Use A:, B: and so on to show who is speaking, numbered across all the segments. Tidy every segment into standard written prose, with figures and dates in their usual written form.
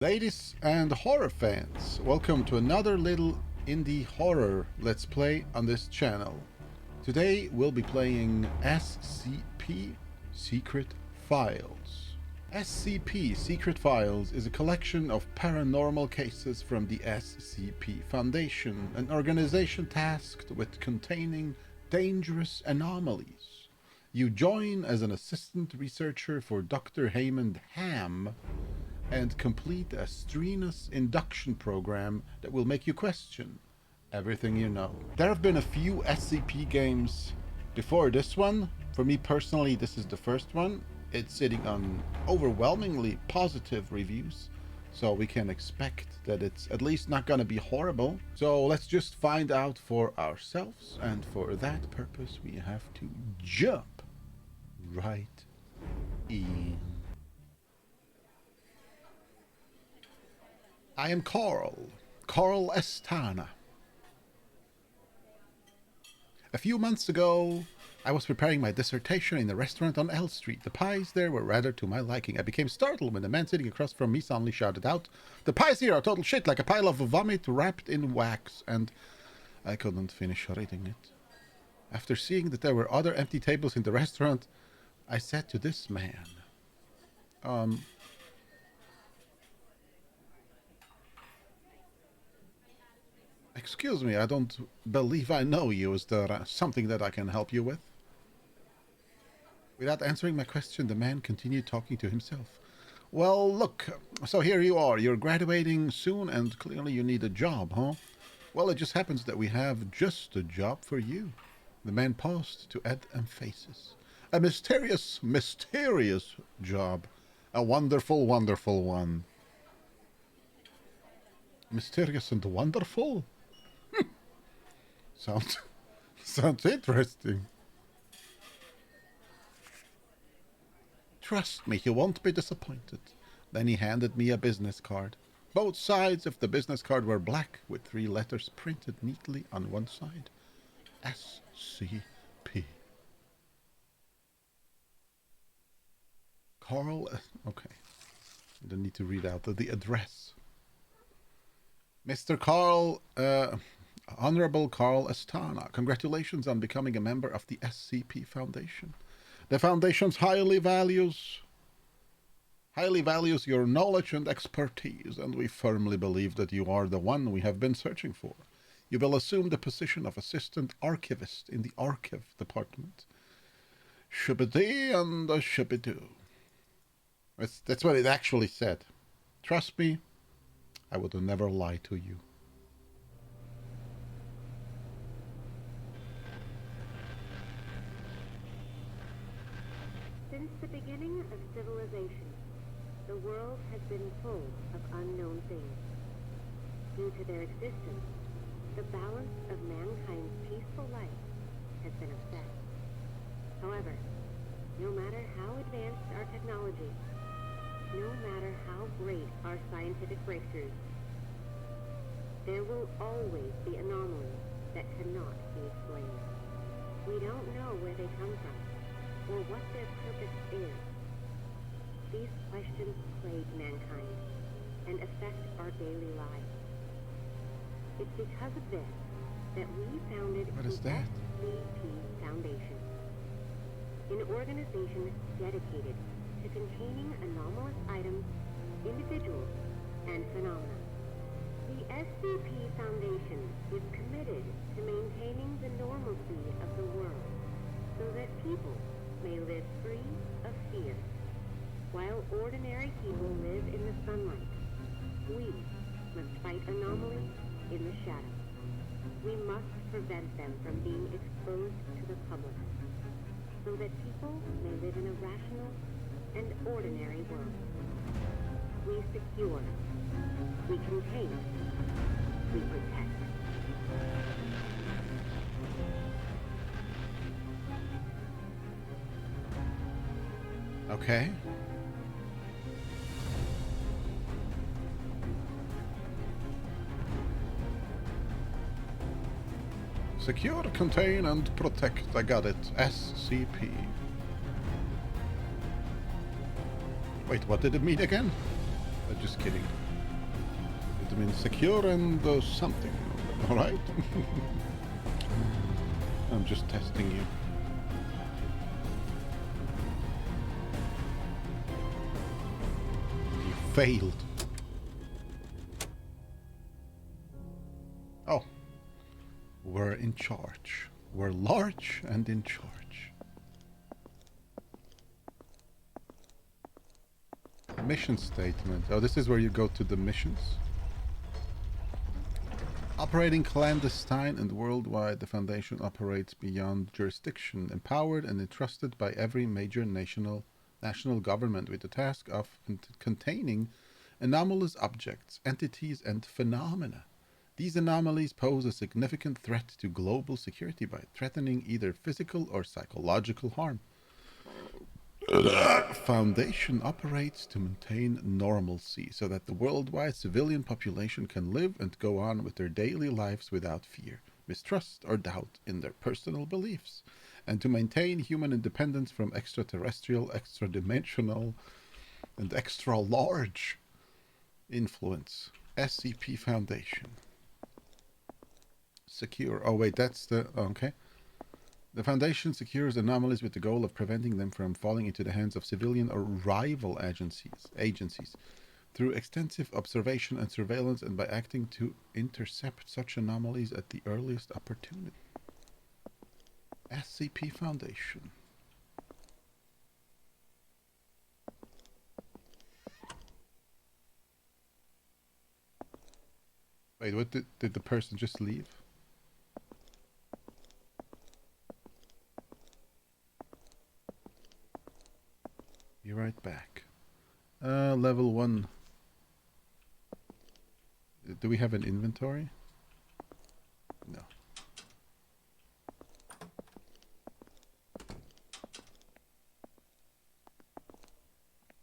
A: Ladies and horror fans, welcome to another little indie horror let's play on this channel. Today we'll be playing SCP Secret Files. SCP Secret Files is a collection of paranormal cases from the SCP Foundation, an organization tasked with containing dangerous anomalies. You join as an assistant researcher for Dr. Hammond Ham and complete a strenuous induction program that will make you question everything you know. There have been a few SCP games before this one. For me personally, this is the first one. It's sitting on overwhelmingly positive reviews, so we can expect that it's at least not gonna be horrible. So let's just find out for ourselves, and for that purpose we have to jump right in. I am Carl Estana. A few months ago, I was preparing my dissertation in a restaurant on L Street. The pies there were rather to my liking. I became startled when the man sitting across from me suddenly shouted out, "The pies here are total shit, like a pile of vomit wrapped in wax," and I couldn't finish reading it. After seeing that there were other empty tables in the restaurant, I said to this man, "Excuse me, I don't believe I know you. Is there something that I can help you with?" Without answering my question, the man continued talking to himself. "Well, look, so here you are. You're graduating soon, and clearly you need a job, huh? Well, it just happens that we have just a job for you." The man paused to add emphasis. "A mysterious job. A wonderful, wonderful one." Mysterious and wonderful? Sounds interesting. "Trust me, you won't be disappointed." Then he handed me a business card. Both sides of the business card were black, with 3 letters printed neatly on one side. SCP. Carl... Okay. I don't need to read out the address. Mr. Carl... Honorable Carl Estana, congratulations on becoming a member of the SCP Foundation. The Foundation's highly values your knowledge and expertise, and we firmly believe that you are the one we have been searching for. You will assume the position of Assistant Archivist in the Archive Department. Shibbity and a shibbidoo. That's what it actually said. Trust me, I would never lie to you.
B: Since the beginning of civilization, the world has been full of unknown things. Due to their existence, the balance of mankind's peaceful life has been upset. However, no matter how advanced our technology, no matter how great our scientific breakthroughs, there will always be anomalies that cannot be explained. We don't know where they come from, or what their purpose is. These questions plague mankind and affect our daily lives. It's because of this that we founded the SCP Foundation, an organization dedicated to containing anomalous items, individuals, and phenomena. The SCP Foundation is committed to maintaining the normalcy of the world so that people may live free of fear. While ordinary people live in the sunlight, we must fight anomalies in the shadows. We must prevent them from being exposed to the public, so that people may live in a rational and ordinary world. We secure, we contain, we protect.
A: Okay. Secure, contain, and protect. I got it. SCP. Wait, what did it mean again? Just kidding. mean secure and something. Alright? I'm just testing you. You failed. Oh. We're in charge. We're large and in charge. Mission statement. Oh, this is where you go to the missions. Operating clandestine and worldwide, the Foundation operates beyond jurisdiction, empowered and entrusted by every major national government with the task of containing anomalous objects, entities, and phenomena. These anomalies pose a significant threat to global security by threatening either physical or psychological harm. The Foundation operates to maintain normalcy so that the worldwide civilian population can live and go on with their daily lives without fear, mistrust, or doubt in their personal beliefs, and to maintain human independence from extraterrestrial, extra-dimensional, and extra-large influence. SCP Foundation. Secure. Oh, wait, that's the... Okay. The Foundation secures anomalies with the goal of preventing them from falling into the hands of civilian or rival agencies through extensive observation and surveillance and by acting to intercept such anomalies at the earliest opportunity. SCP Foundation. Wait, what did the person just leave? Be right back. Level 1. Do we have an inventory? No.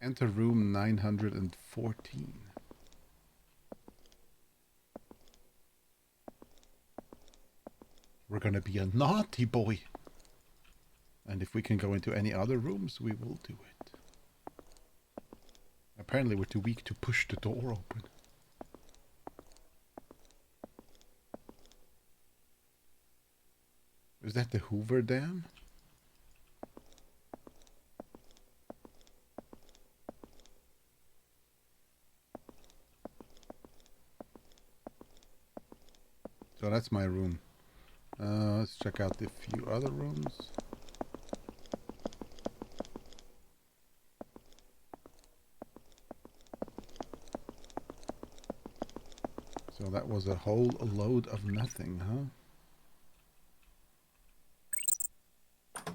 A: Enter room 914. We're gonna be a naughty boy. And if we can go into any other rooms, we will do it. Apparently we're too weak to push the door open. Is that the Hoover Dam? So that's my room. Let's check out the few other rooms. So that was a whole load of nothing, huh?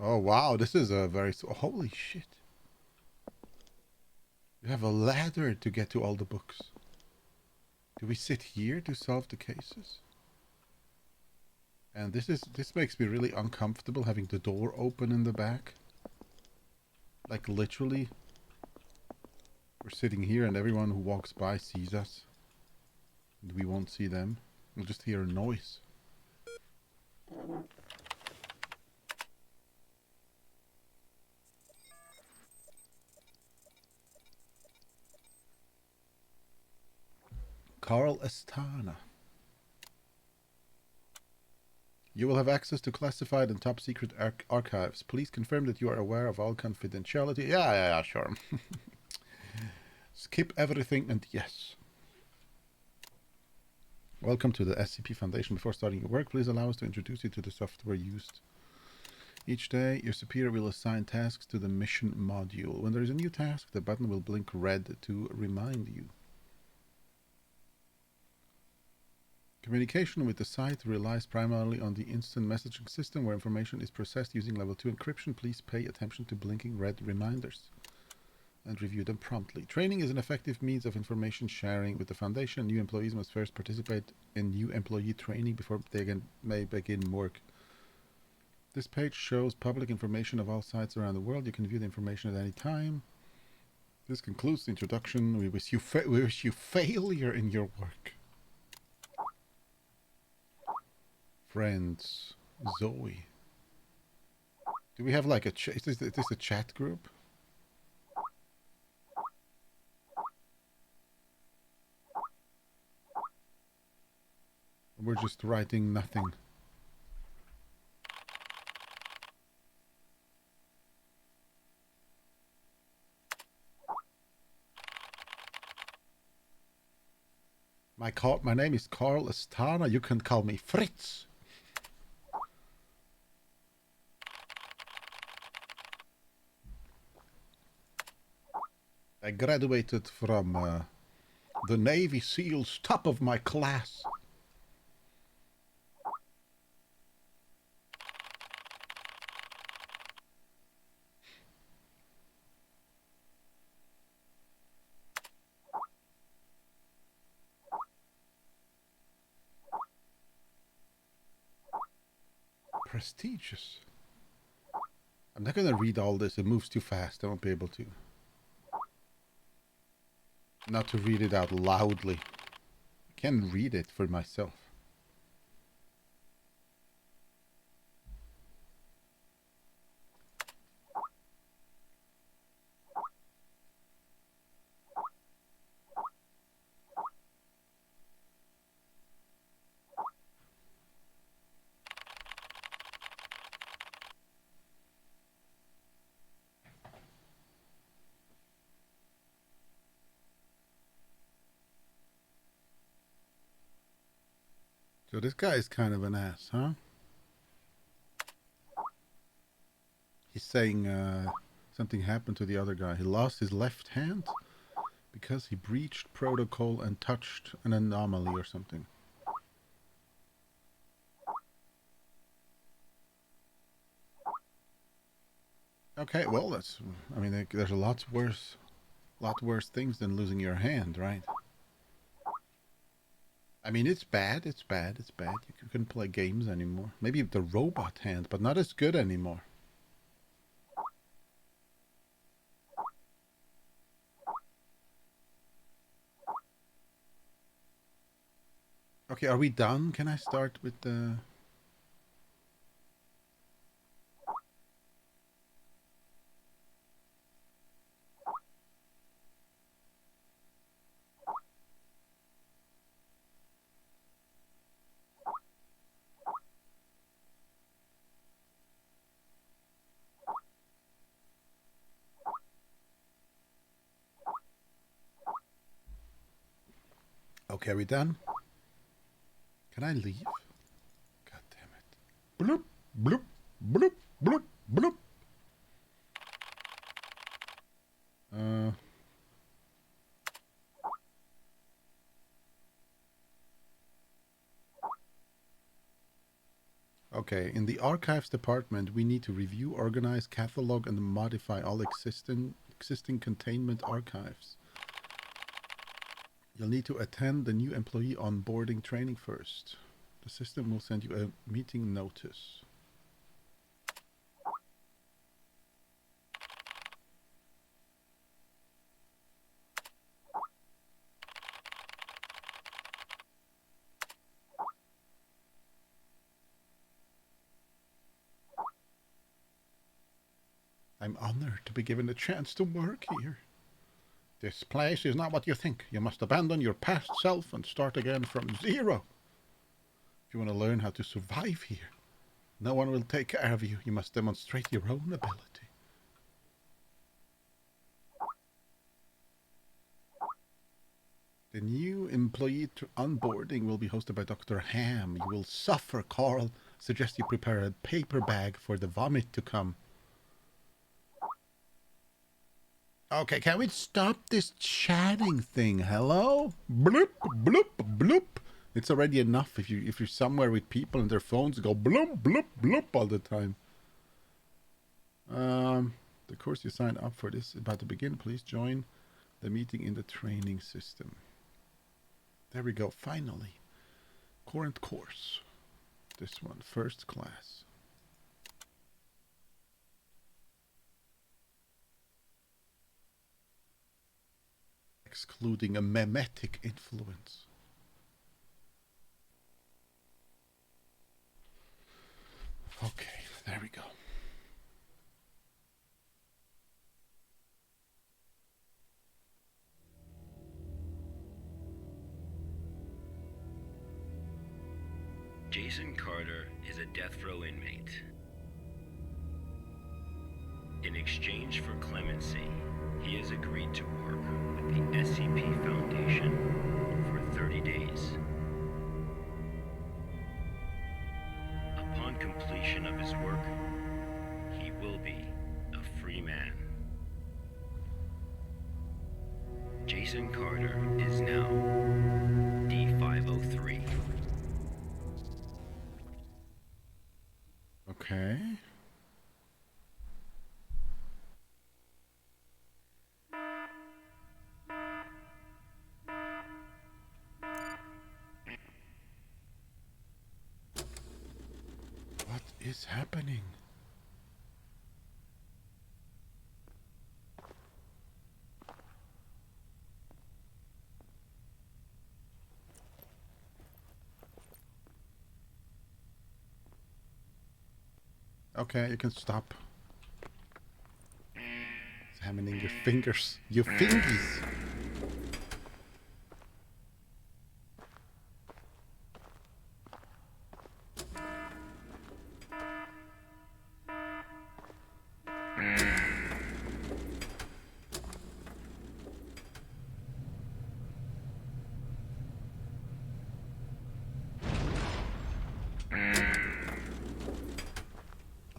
A: Oh wow, this is a very... Holy shit. You have a ladder to get to all the books. Do we sit here to solve the cases? And this makes me really uncomfortable having the door open in the back. Like literally. We're sitting here and everyone who walks by sees us. And we won't see them. We'll just hear a noise. Carl Astana. You will have access to classified and top secret archives. Please confirm that you are aware of all confidentiality. Yeah, sure. Skip everything and yes. Welcome to the SCP Foundation. Before starting your work, please allow us to introduce you to the software used. Each day, your superior will assign tasks to the mission module. When there is a new task, the button will blink red to remind you. Communication with the site relies primarily on the instant messaging system where information is processed using level 2 encryption. Please pay attention to blinking red reminders and review them promptly. Training is an effective means of information sharing with the Foundation. New employees must first participate in new employee training before they may begin work. This page shows public information of all sites around the world. You can view the information at any time. This concludes the introduction. We wish you failure in your work. Friends, Zoe. Do we have like a is this a chat group? we're just writing nothing. My name is Carl Astana. You can call me Fritz. I graduated from the Navy SEALs, top of my class. Prestigious. I'm not gonna read all this. It moves too fast. I won't be able to. Not to read it out loudly. I can read it for myself. So this guy is kind of an ass, huh? He's saying something happened to the other guy. He lost his left hand because he breached protocol and touched an anomaly or something. Okay, well, I mean, there's a lot worse things than losing your hand, right? I mean, it's bad. You couldn't play games anymore. Maybe the robot hand, but not as good anymore. Okay, are we done? Can I start with the... Okay, are we done? Can I leave? God damn it. Bloop, bloop, bloop, bloop, bloop. Okay, in the archives department, we need to review, organize, catalog, and modify all existing containment archives. You'll need to attend the new employee onboarding training first. The system will send you a meeting notice. I'm honored to be given a chance to work here. This place is not what you think. You must abandon your past self and start again from zero. If you want to learn how to survive here, no one will take care of you. You must demonstrate your own ability. The new employee onboarding will be hosted by Dr. Ham. You will suffer, Carl. Suggest you prepare a paper bag for the vomit to come. Okay, can we stop this chatting thing? Hello? Bloop, bloop, bloop. It's already enough if you're somewhere with people and their phones go bloop, bloop, bloop all the time. The course you signed up for this is about to begin. Please join the meeting in the training system. There we go, finally. Current course. This one, first class. Excluding a memetic influence. Okay, there we go.
C: Jason Carter is a death row inmate. In exchange for clemency, he has agreed to work with the SCP Foundation for 30 days. Upon completion of his work, he will be a free man. Jason Carter is now D503.
A: Okay. What is happening? Okay, you can stop examining your fingers. Your fingies!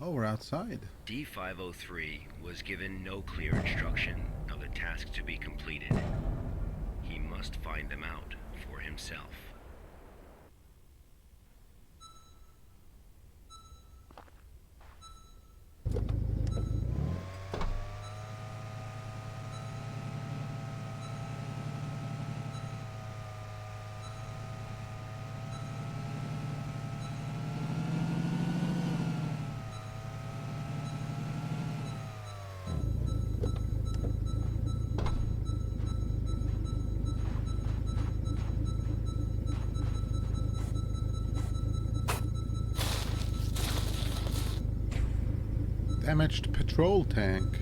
A: Oh, we're outside.
C: D503 was given no clear instruction of the task to be completed. He must find them out for himself.
A: Damaged patrol tank.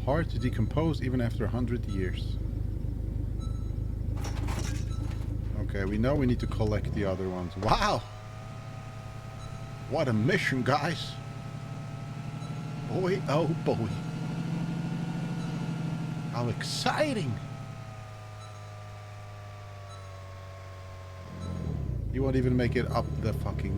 A: Hard to decompose even after 100 years. Okay, we know we need to collect the other ones. Wow! What a mission, guys! Boy, oh boy. How exciting! You won't even make it up the fucking...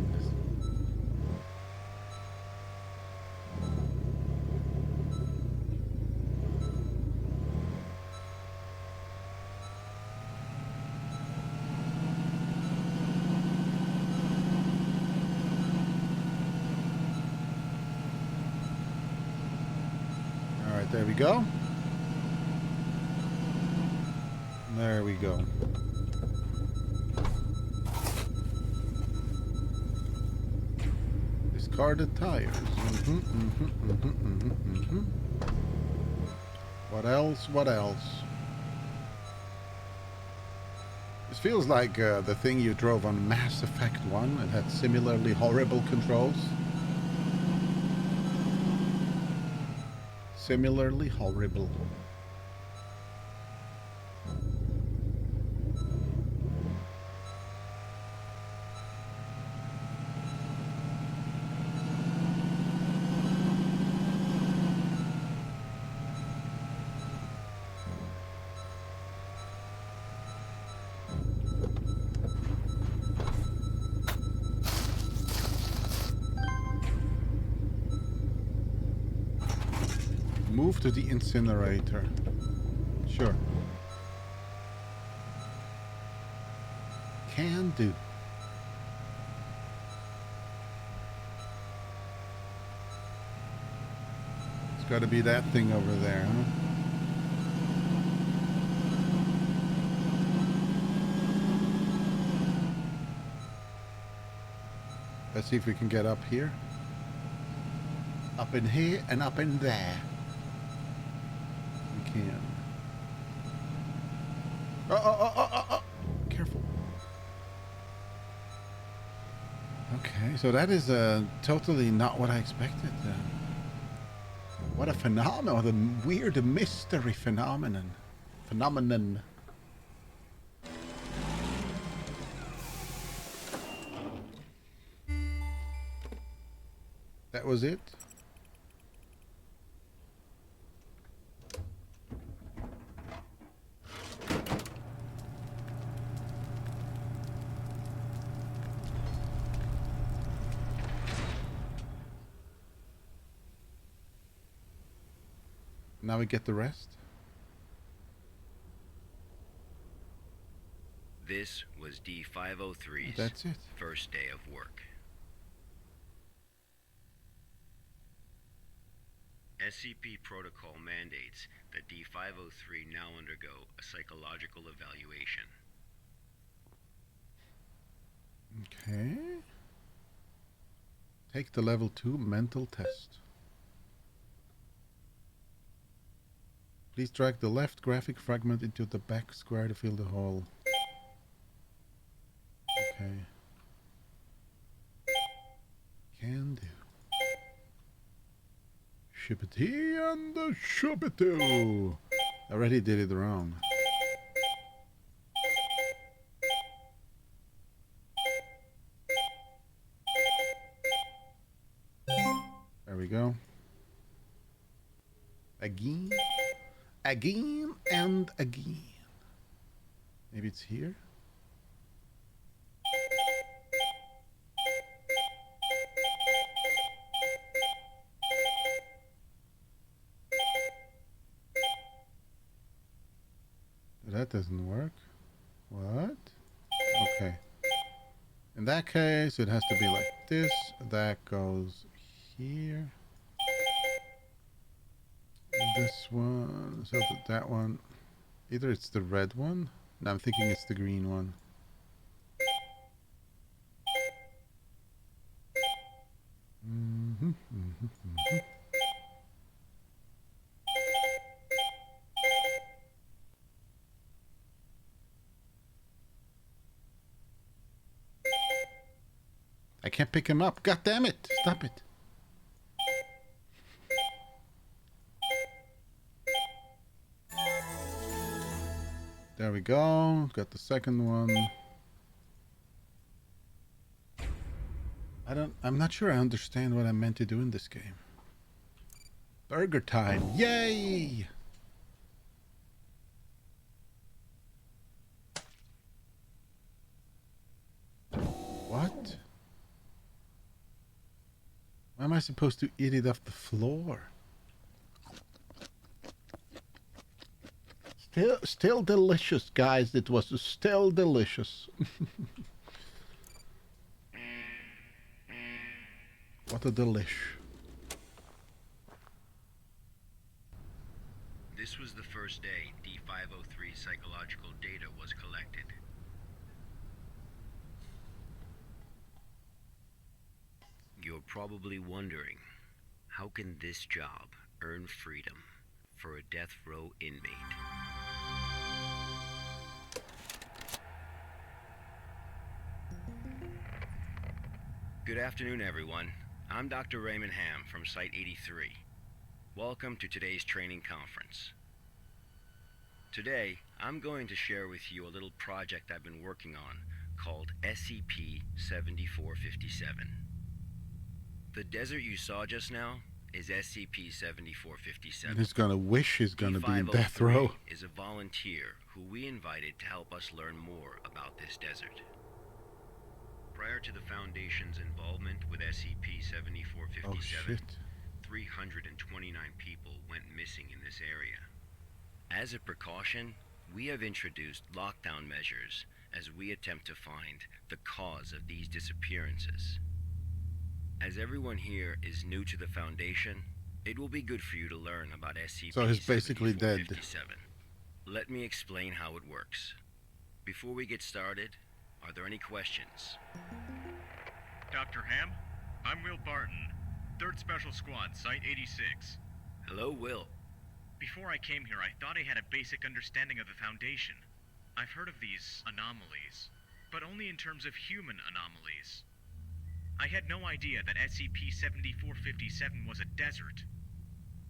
A: Alright, there we go. There we go. Discarded tires. What else? What else? This feels like the thing you drove on Mass Effect 1. It had similarly horrible controls. Similarly horrible. Move to the incinerator. Sure. Can do. It's got to be that thing over there, huh? Let's see if we can get up here. Up in here and up in there. We can. Oh. Careful. Okay, so that is totally not what I expected. What a phenomenon. What a weird mystery phenomenon. that was it. Now we get the rest.
C: This was D503's
A: That's it.
C: first day of work. SCP protocol mandates that D503 now undergo a psychological evaluation.
A: Okay. Take the level 2 mental test. Please drag the left graphic fragment into the back square to fill the hole. Okay. Can do. Shippity and the shoopity. I already did it wrong. There we go. Again. Again and again. Maybe it's here? That doesn't work. What? Okay. In that case, it has to be like this. That goes here. This one, so that one, either it's the red one. No, I'm thinking it's the green one. I can't pick him up. God damn it! Stop it. There we go. Got the second one. I'm not sure I understand what I'm meant to do in this game. Burger time. Yay! What? Why am I supposed to eat it off the floor? Still delicious, guys. It was still delicious. What a delish.
C: This was the first day D503 psychological data was collected. You're probably wondering, how can this job earn freedom for a death row inmate? Good afternoon, everyone. I'm Dr. Raymond Ham from Site 83. Welcome to today's training conference. Today, I'm going to share with you a little project I've been working on called SCP-7457. The desert you saw just now is SCP-7457.
A: He's gonna wish he's gonna be in death row.
C: Is a volunteer who we invited to help us learn more about this desert. Prior to the Foundation's involvement with SCP-7457,
A: Oh shit.
C: 329 people went missing in this area. As a precaution, we have introduced lockdown measures as we attempt to find the cause of these disappearances. As everyone here is new to the Foundation, it will be good for you to learn about SCP-7457.
A: So he's basically dead.
C: Let me explain how it works. Before we get started, are there any questions?
D: Dr. Ham, I'm Will Barton, 3rd Special Squad, Site 86.
C: Hello, Will.
D: Before I came here, I thought I had a basic understanding of the Foundation. I've heard of these anomalies, but only in terms of human anomalies. I had no idea that SCP-7457 was a desert.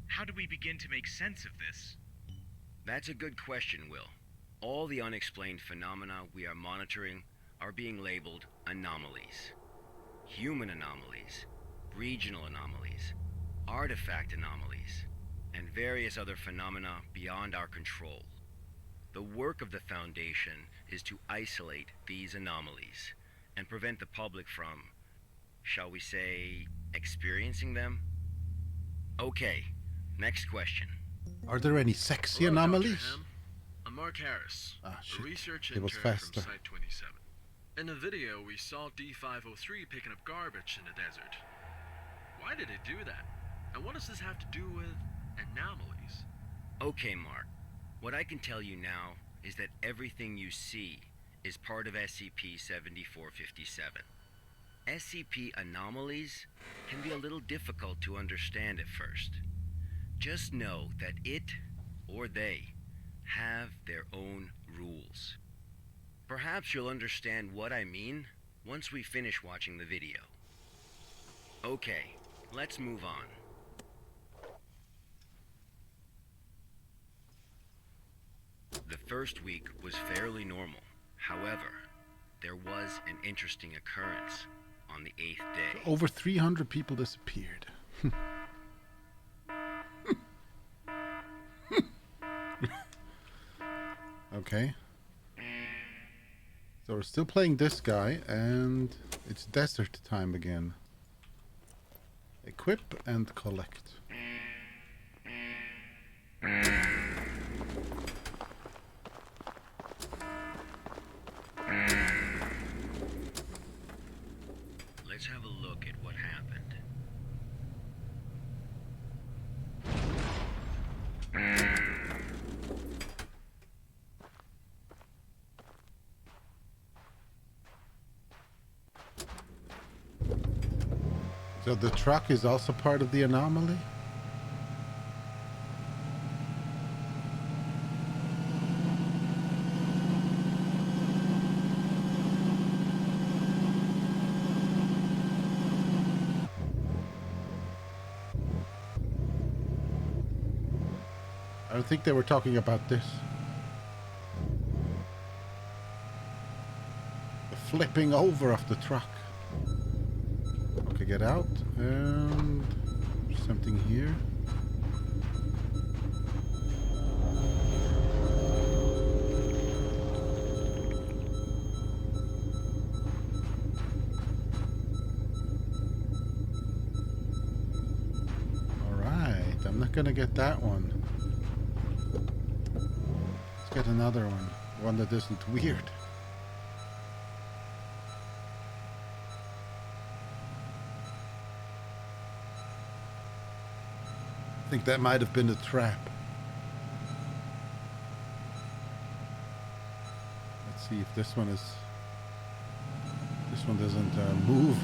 D: How do we begin to make sense of this?
C: That's a good question, Will. All the unexplained phenomena we are monitoring are being labeled anomalies. Human anomalies, regional anomalies, artifact anomalies, and various other phenomena beyond our control. The work of the Foundation is to isolate these anomalies and prevent the public from, shall we say, experiencing them? Okay, next question.
A: Are there any sexy
E: Hello,
A: anomalies?
E: Dr. Ham. I'm Mark Harris,
A: Ah,
E: a
A: shit.
E: research
A: It was
E: intern
A: faster.
E: from Site 27. In the video, we saw D503 picking up garbage in the desert. Why did it do that? And what does this have to do with anomalies?
C: Okay, Mark. What I can tell you now is that everything you see is part of SCP-7457. SCP anomalies can be a little difficult to understand at first. Just know that it, or they, have their own rules. Perhaps you'll understand what I mean once we finish watching the video. Okay, let's move on. The first week was fairly normal. However, there was an interesting occurrence on the 8th day.
A: Over 300 people disappeared. Okay. So we're still playing this guy, and it's desert time again. Equip and collect.
C: Let's have a look at what happened.
A: So the truck is also part of the anomaly? I don't think they were talking about this. The flipping over of the truck. Okay, get out. And there's something here. Alright, I'm not gonna get that one. Let's get another one. One that isn't weird. I think that might have been a trap. Let's see if this one is... This one doesn't move.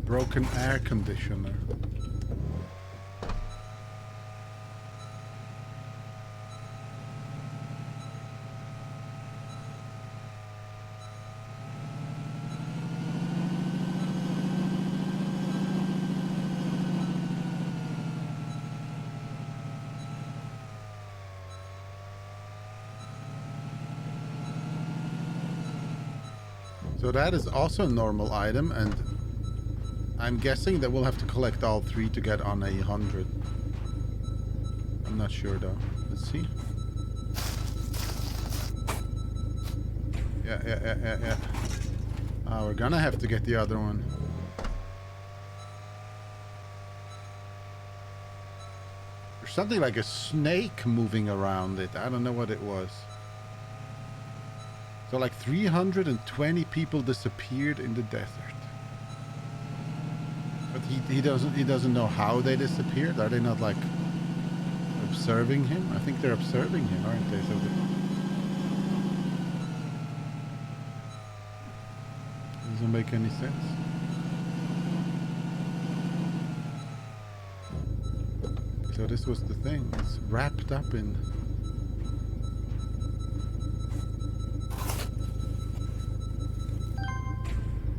A: Broken air conditioner. So that is also a normal item, and I'm guessing that we'll have to collect all three to get on 100. I'm not sure though. Let's see. Yeah. We're gonna have to get the other one. There's something like a snake moving around it. I don't know what it was. So like 320 people disappeared in the desert. But he doesn't know how they disappeared. Are they not like observing him? I think they're observing him, aren't they? So doesn't make any sense. So this was the thing. It's wrapped up in...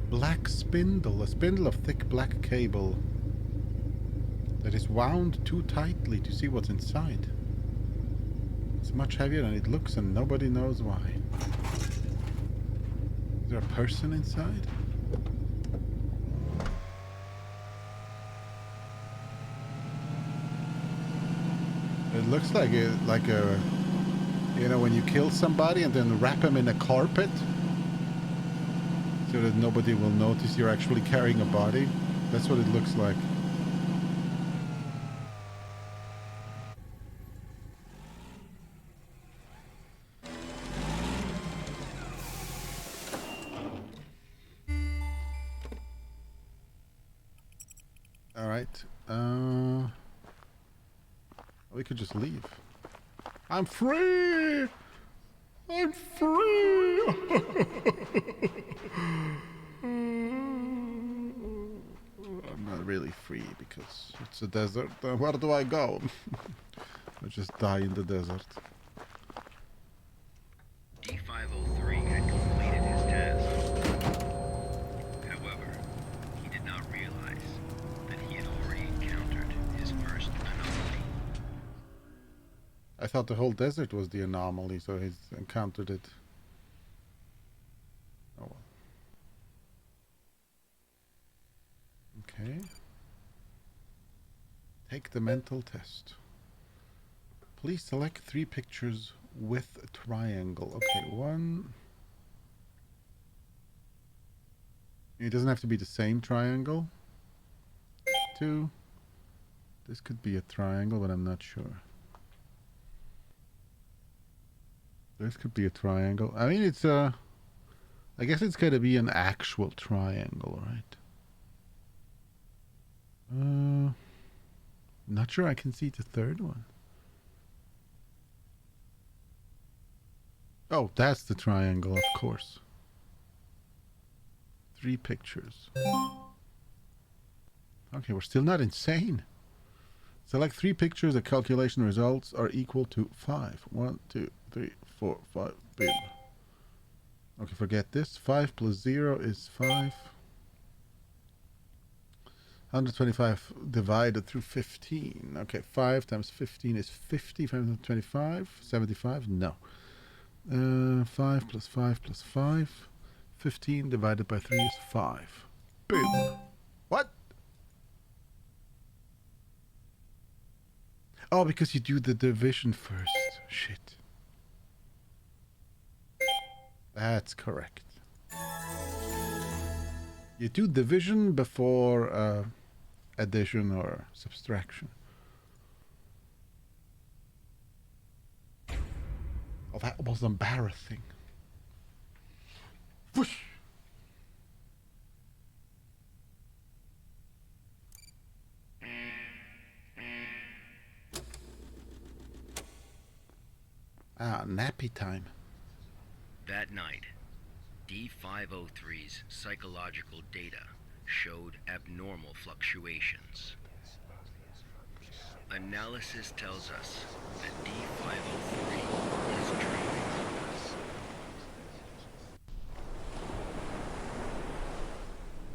A: black spindle. A spindle of thick black cable. that is wound too tightly to see what's inside. It's much heavier than it looks and nobody knows why. Is there a person inside? It looks like a, you know, when you kill somebody and then wrap them in a carpet so that nobody will notice you're actually carrying a body. That's what it looks like. All right. We could just leave. I'm free! I'm free! I'm not really free because it's a desert. Where do I go? I just die in the desert.
C: D503 had completed his task. However, he did not realize that he had already encountered his first anomaly.
A: I thought the whole desert was the anomaly, so he's encountered it. Oh well. Okay. Take the mental test. Please select 3 pictures with a triangle. Okay, 1. It doesn't have to be the same triangle. 2. This could be a triangle, but I'm not sure. This could be a triangle. I mean, it's a... I guess it's going to be an actual triangle, right? Not sure I can see the third one. Oh, that's the triangle, of course. 3 pictures. Okay, we're still not insane. Select 3 pictures. The calculation results are equal to 5. 1, 2, 3, 4, 5. Boom. Okay, forget this. 5 plus 0 is 5. 125 divided through 15. Okay, 5 times 15 is 50. 5 times 25. 75? No. 5 plus 5 plus 5. 15 divided by 3 is 5. Boom. What? Oh, because you do the division first. Shit. That's correct. You do division before addition or subtraction. Oh, that was embarrassing. Whoosh! Ah, nappy time.
C: That night, D503's psychological data showed abnormal fluctuations. Analysis tells us that D503 is dreaming.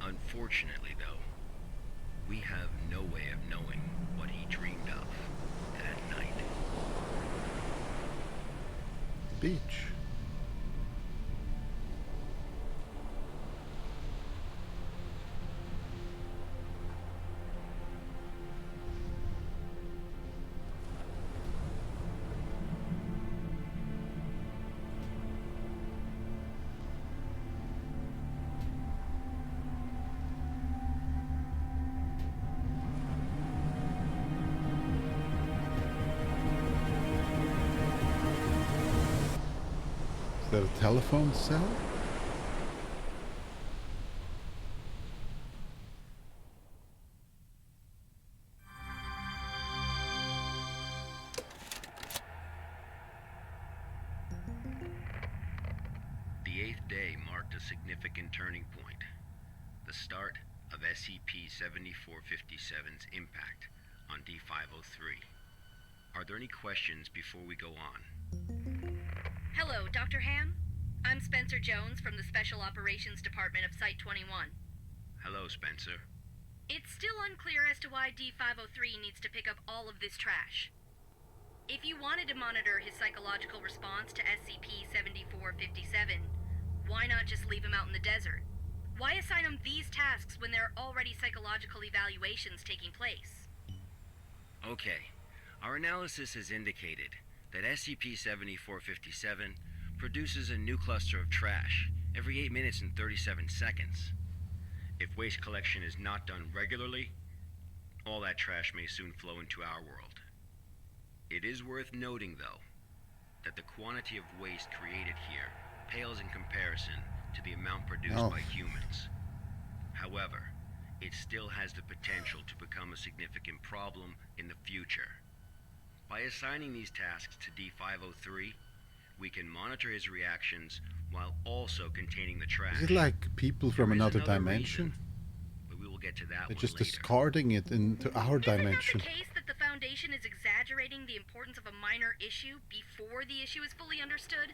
C: Unfortunately, though, we have no way of knowing what he dreamed of that night.
A: Beach. Is that a telephone cell?
C: The 8th day marked a significant turning point, the start of SCP-7457's impact on D503. Are there any questions before we go on?
F: Hello, Dr. Ham. I'm Spencer Jones from the Special Operations Department of Site-21.
C: Hello, Spencer.
F: It's still unclear as to why D503 needs to pick up all of this trash. If you wanted to monitor his psychological response to SCP-7457, why not just leave him out in the desert? Why assign him these tasks when there are already psychological evaluations taking place?
C: Okay, our analysis has indicated that SCP-7457 produces a new cluster of trash every 8 minutes and 37 seconds. If waste collection is not done regularly, all that trash may soon flow into our world. It is worth noting, though, that the quantity of waste created here pales in comparison to the amount produced by humans. However, it still has the potential to become a significant problem in the future. By assigning these tasks to D503, we can monitor his reactions while also containing the trash.
A: Is it like people from another dimension?
C: Reason, but we will get to that
A: They're
C: one
A: just
C: later.
A: discarding it into our dimension.
F: Is it not the case that the Foundation is exaggerating the importance of a minor issue before the issue is fully understood?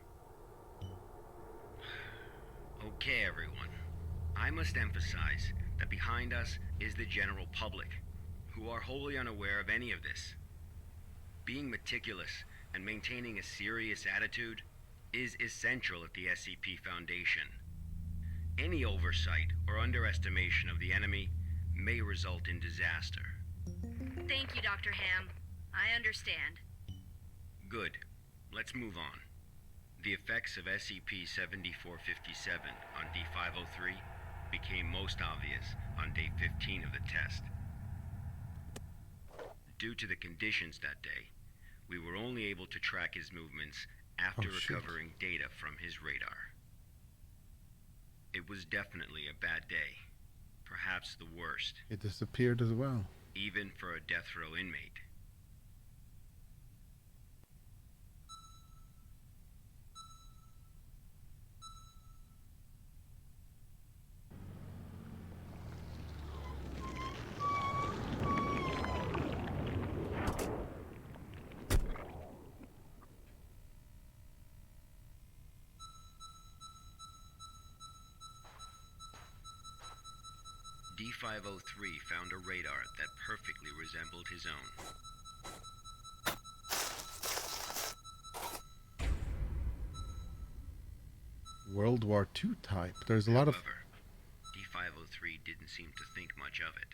C: Okay, everyone. I must emphasize that behind us is the general public, who are wholly unaware of any of this. Being meticulous and maintaining a serious attitude is essential at the SCP Foundation. Any oversight or underestimation of the enemy may result in disaster.
F: Thank you, Dr. Ham. I understand.
C: Good. Let's move on. The effects of SCP-7457 on D503 became most obvious on day 15 of the test. Due to the conditions that day, we were only able to track his movements after recovering data from his radar. It was definitely a bad day, perhaps the worst.
A: It disappeared as well.
C: Even for a death row inmate. D503 found a radar that perfectly resembled his own.
A: World War II type. There's a lot of...
C: However, D503 didn't seem to think much of it.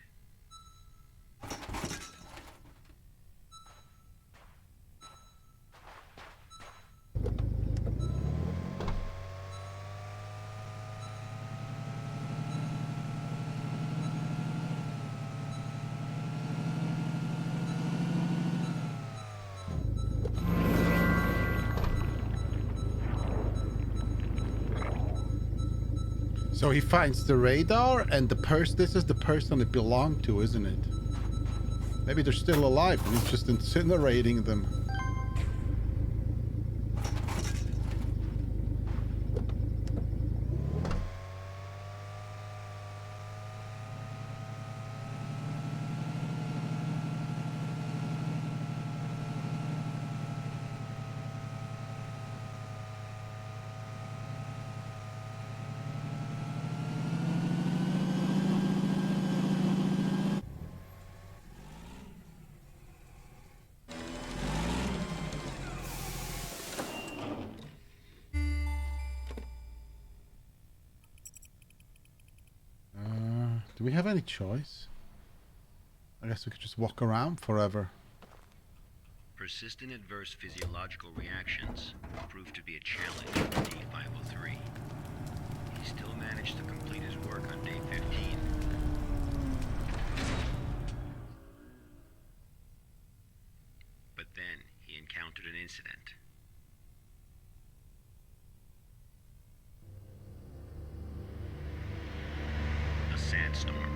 A: So he finds the radar, and this is the person it belonged to, isn't it? Maybe they're still alive and he's just incinerating them. Do we have any choice? I guess we could just walk around forever.
C: Persistent adverse physiological reactions proved to be a challenge for D503. He still managed to complete his work on day 15. But then he encountered an incident. A sandstorm.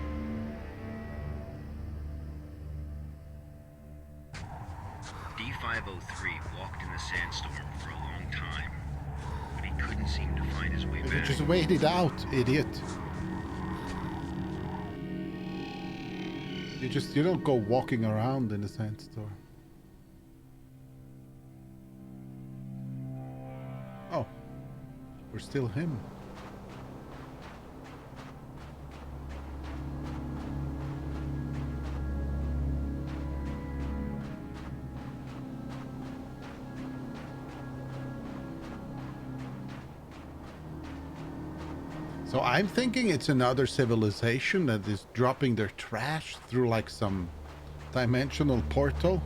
C: D503 walked in the sandstorm for a long time, but he couldn't seem to find his way
A: You
C: back.
A: just wait it out, idiot. You don't go walking around in a sandstorm. Oh, we're still him. So I'm thinking it's another civilization that is dropping their trash through like some dimensional portal.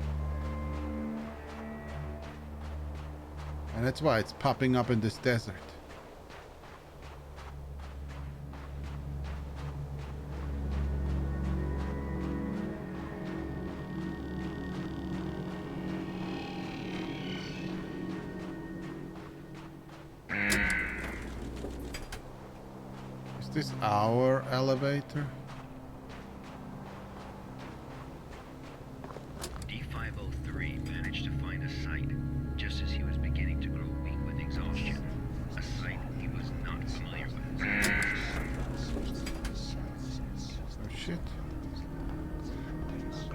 A: And that's why it's popping up in this desert. Is this our elevator?
C: D503 managed to find a site just as he was beginning to grow weak with exhaustion. A site he was not familiar with.
A: Oh shit.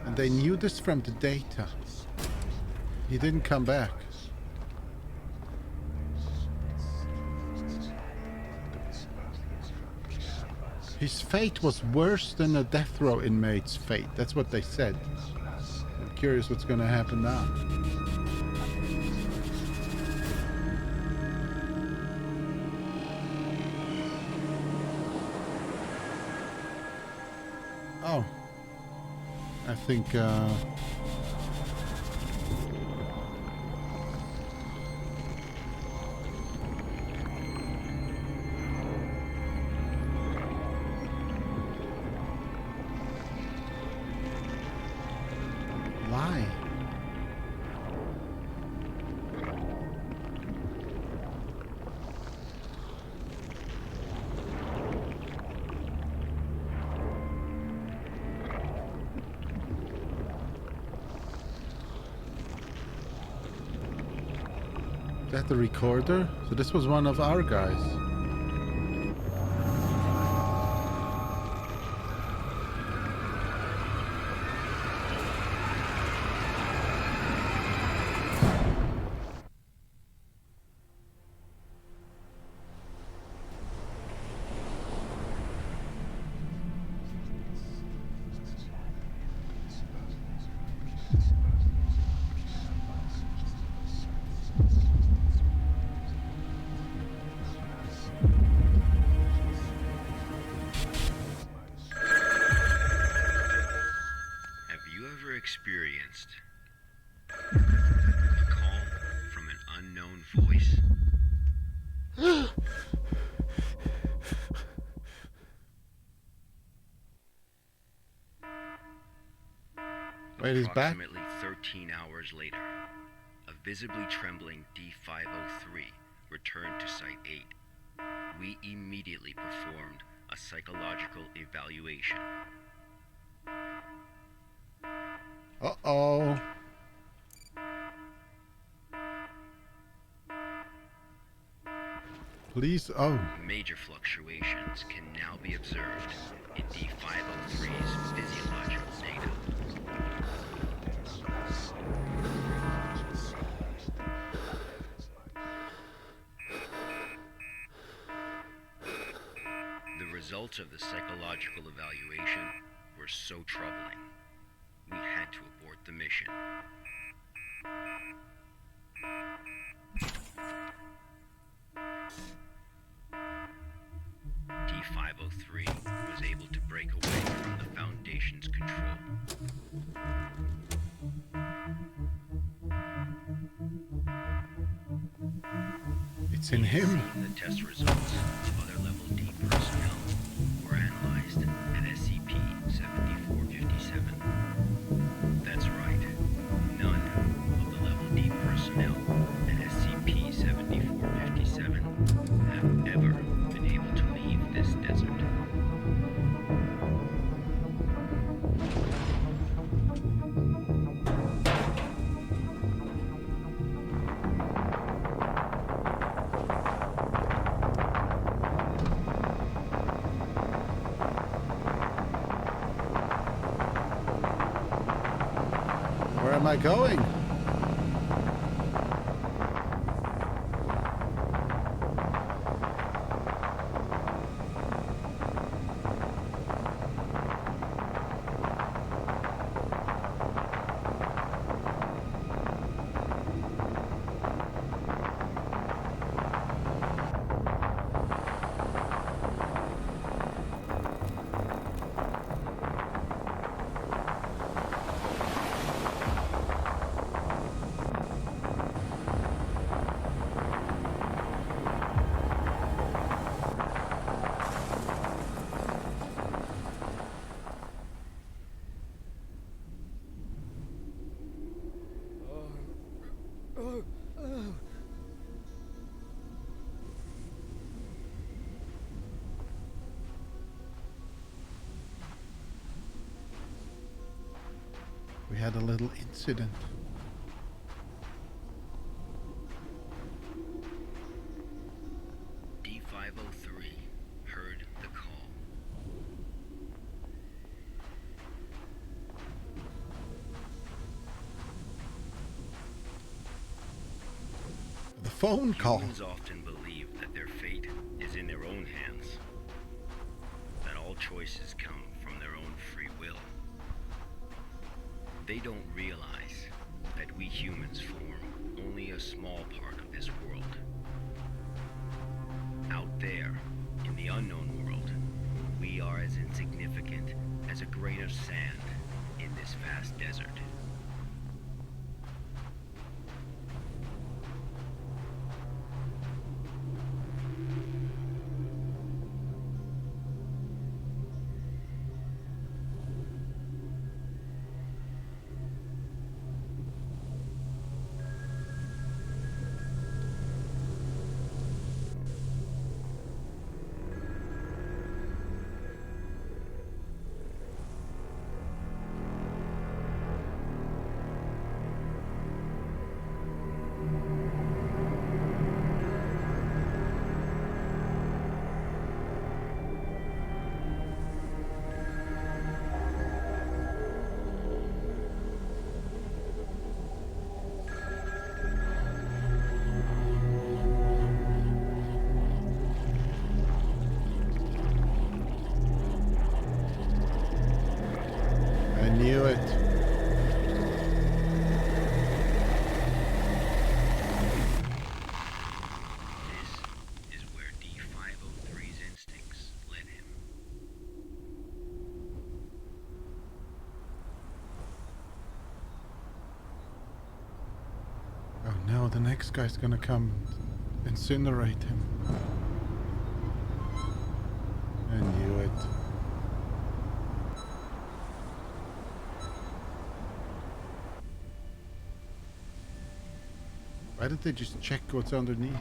A: And they knew this from the data. He didn't come back. His fate was worse than a death row inmate's fate. That's what they said. I'm curious what's going to happen now. Oh. I think, why? Is that the recorder? So this was one of our guys.
C: Experienced a call from an unknown voice.
A: Wait, he's back?
C: Approximately 13 hours later, a visibly trembling D503 returned to Site 8. We immediately performed a psychological evaluation.
A: Uh-oh. Please, oh.
C: Major fluctuations can now be observed in D503's physiological data. The results of the psychological evaluation were so troubling, we had to abort the mission. D503 was able to break away from the Foundation's control.
A: It's in him.
C: The test results of other level D personnel were analyzed at SCP-7457. That's right. None of the level D personnel at SCP-7457 have ever been able to leave this desert.
A: Where am I going? We had a little incident.
C: D503 heard the call.
A: The phone call.
C: Humans often believe that their fate is in their own hands, that all choices come from their own free will. They don't realize that we humans form only a small part of this world. Out there, in the unknown world, we are as insignificant as a grain of sand in this vast desert.
A: I knew it.
C: This is where D503's instincts led him.
A: Oh no, the next guy's gonna come and incinerate him. I knew it. Why didn't they just check what's underneath?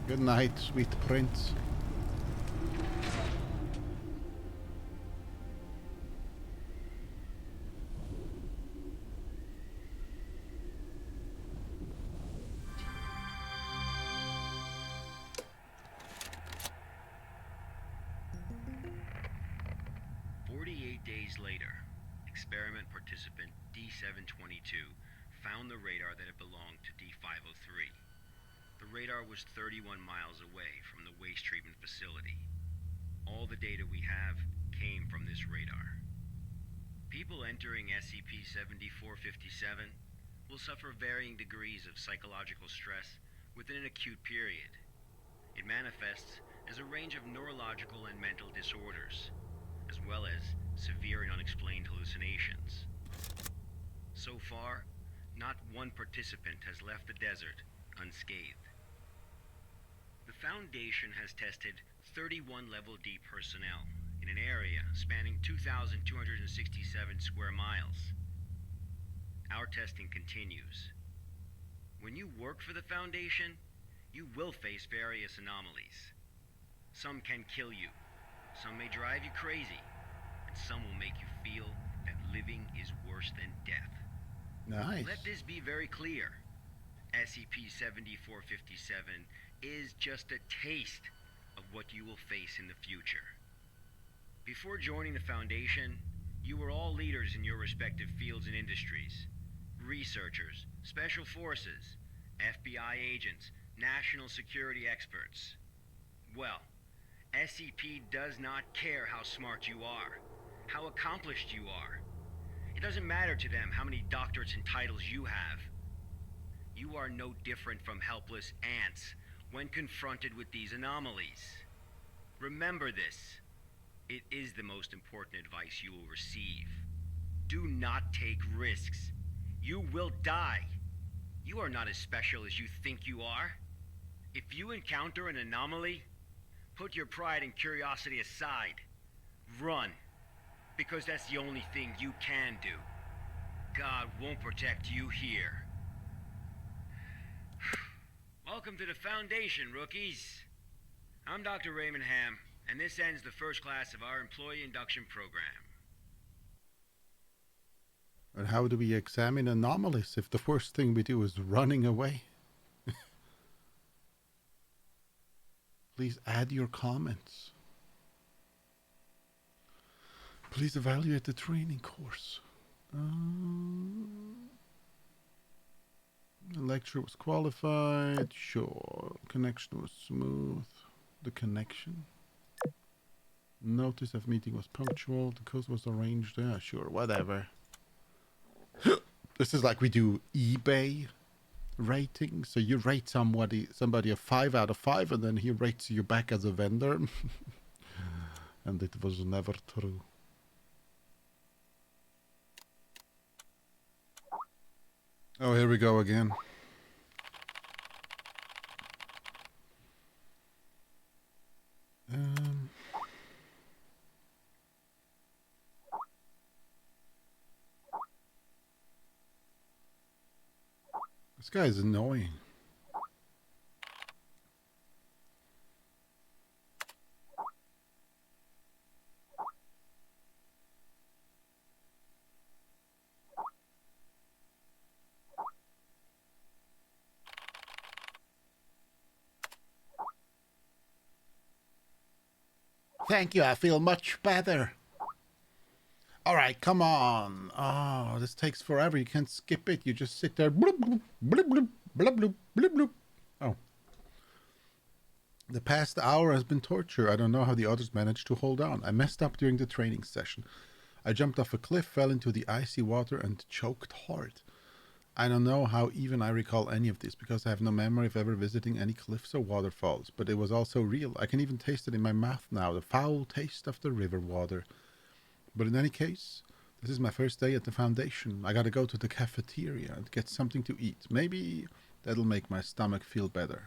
A: Good night, sweet prince.
C: Days later, experiment participant D722 found the radar that had belonged to D503. The radar was 31 miles away from the waste treatment facility. All the data we have came from this radar. People entering SCP-7457 will suffer varying degrees of psychological stress within an acute period. It manifests as a range of neurological and mental disorders, as well as severe and unexplained hallucinations. So far, not one participant has left the desert unscathed. The Foundation has tested 31 Level D personnel in an area spanning 2,267 square miles. Our testing continues. When you work for the Foundation, you will face various anomalies. Some can kill you, some may drive you crazy, and some will make you feel that living is worse than death.
A: Nice.
C: Let this be very clear. SCP-7457 is just a taste of what you will face in the future. Before joining the Foundation, you were all leaders in your respective fields and industries. Researchers, special forces, FBI agents, national security experts. Well, SCP does not care how smart you are, how accomplished you are. It doesn't matter to them how many doctorates and titles you have. You are no different from helpless ants when confronted with these anomalies. Remember this. It is the most important advice you will receive. Do not take risks. You will die. You are not as special as you think you are. If you encounter an anomaly, put your pride and curiosity aside. Run, because that's the only thing you can do. God won't protect you here. Welcome to the Foundation, rookies. I'm Dr. Raymond Ham, and this ends the first class of our employee induction program.
A: And how do we examine anomalies if the first thing we do is running away? Please add your comments. Please evaluate the training course. The lecture was qualified. Sure. Connection was smooth. The connection. Notice of meeting was punctual. The course was arranged. Yeah, sure. Whatever. This is like we do eBay rating. So you rate somebody a 5 out of 5, and then he rates you back as a vendor. And it was never true. Oh, here we go again. This guy is annoying. Thank you, I feel much better. Alright, come on. Oh, this takes forever. You can't skip it. You just sit there. Bloop, bloop, bloop, bloop, bloop, bloop, bloop, bloop. Oh. The past hour has been torture. I don't know how the others managed to hold on. I messed up during the training session. I jumped off a cliff, fell into the icy water, and choked hard. I don't know how even I recall any of this, because I have no memory of ever visiting any cliffs or waterfalls, but it was also real. I can even taste it in my mouth now, the foul taste of the river water. But in any case, this is my first day at the Foundation. I gotta go to the cafeteria and get something to eat. Maybe that'll make my stomach feel better.